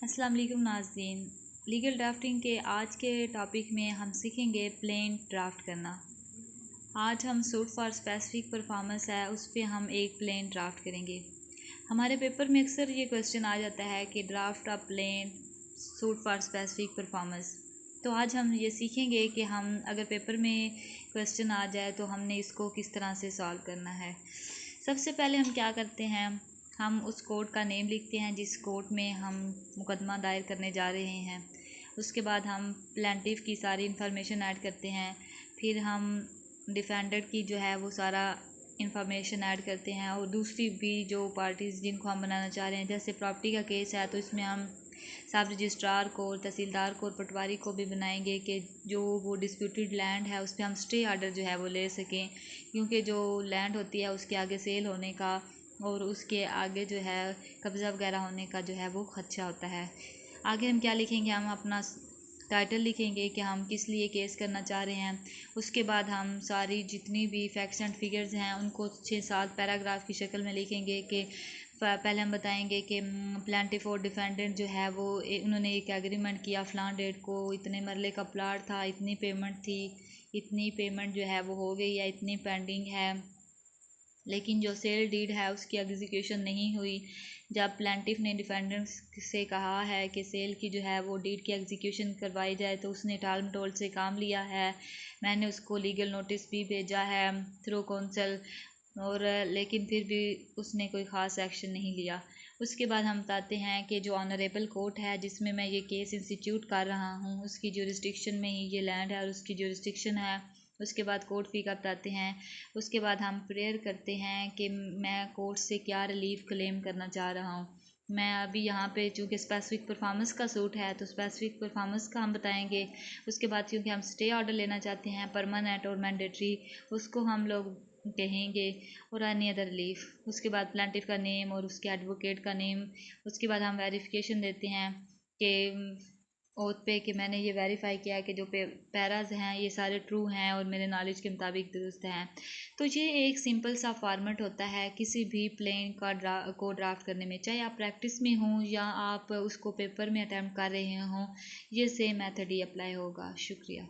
अस्सलाम वालेकुम नाज़रीन। लीगल ड्राफ्टिंग के आज के टॉपिक में हम सीखेंगे प्लेन ड्राफ्ट करना। आज हम सूट फॉर स्पेसिफिक परफॉर्मेंस है उस पर हम एक प्लेन ड्राफ्ट करेंगे। हमारे पेपर में अक्सर ये क्वेश्चन आ जाता है कि draft a plain suit for specific performance. तो आज हम ये सीखेंगे कि हम अगर पेपर में क्वेश्चन आ जाए तो हमने इसको किस तरह से सॉल्व करना है। सबसे पहले हम क्या करते हैं, हम उस कोर्ट का नेम लिखते हैं जिस कोर्ट में हम मुकदमा दायर करने जा रहे हैं। उसके बाद हम प्लेंटिफ की सारी इन्फॉर्मेशन ऐड करते हैं। फिर हम डिफेंडेंट की जो है वो सारा इंफॉर्मेशन ऐड करते हैं और दूसरी भी जो पार्टीज़ जिनको हम बनाना चाह रहे हैं, जैसे प्रॉपर्टी का केस है तो इसमें हम सब रजिस्ट्रार को, तहसीलदार को और पटवारी को भी बनाएंगे कि जो वो डिस्प्यूटेड लैंड है उस पर हम स्टे आर्डर जो है वो ले सकें, क्योंकि जो लैंड होती है उसके आगे सेल होने का और उसके आगे जो है कब्ज़ा वगैरह होने का जो है वो खदशा होता है। आगे हम क्या लिखेंगे, हम अपना टाइटल लिखेंगे कि हम किस लिए केस करना चाह रहे हैं। उसके बाद हम सारी जितनी भी फैक्ट्स एंड फिगर्स हैं उनको 6-7 पैराग्राफ की शक्ल में लिखेंगे कि पहले हम बताएंगे कि प्लेंटिफ और डिफेंडेंट जो है वो उन्होंने एक एग्रीमेंट किया, फ़लाँ डेट को इतने मरले का प्लाट था, इतनी पेमेंट थी, इतनी पेमेंट जो है वो हो गई या इतनी पेंडिंग है, लेकिन जो सेल डीड है उसकी एग्जीक्यूशन नहीं हुई। जब प्लेंटिफ ने डिफेंडेंट से कहा है कि सेल की जो है वो डीड की एग्जीक्यूशन करवाई जाए तो उसने टाल मटोल से काम लिया है। मैंने उसको लीगल नोटिस भी भेजा है थ्रू काउंसिल, और लेकिन फिर भी उसने कोई ख़ास एक्शन नहीं लिया। उसके बाद हम बताते हैं कि जो ऑनरेबल कोर्ट है जिसमें मैं ये केस इंस्टीट्यूट कर रहा हूँ उसकी ज्यूरिसडिक्शन में ही ये लैंड है और उसकी ज्यूरिसडिक्शन है। उसके बाद कोर्ट फ़ी का बताते हैं। उसके बाद हम प्रेयर करते हैं कि मैं कोर्ट से क्या रिलीफ क्लेम करना चाह रहा हूँ। मैं अभी यहाँ पे चूँकि स्पेसिफिक परफॉर्मेंस का सूट है तो स्पेसिफिक परफॉर्मेंस का हम बताएंगे। उसके बाद क्योंकि हम स्टे ऑर्डर लेना चाहते हैं परमानेंट और मैंडेटरी, उसको हम लोग कहेंगे, और एनी अदर रिलीफ। उसके बाद प्लेंटिफ का नेम और उसके एडवोकेट का नेम। उसके बाद हम वेरिफिकेशन देते हैं कि ओथ पे कि मैंने ये वेरीफाई किया है कि जो पैराज हैं ये सारे ट्रू हैं और मेरे नॉलेज के मुताबिक दुरुस्त हैं। तो ये एक सिंपल सा फॉर्मेट होता है किसी भी प्लेन का को ड्राफ्ट करने में, चाहे आप प्रैक्टिस में हों या आप उसको पेपर में अटैम्प्ट कर रहे हों, ये सेम मेथड ही अप्लाई होगा। शुक्रिया।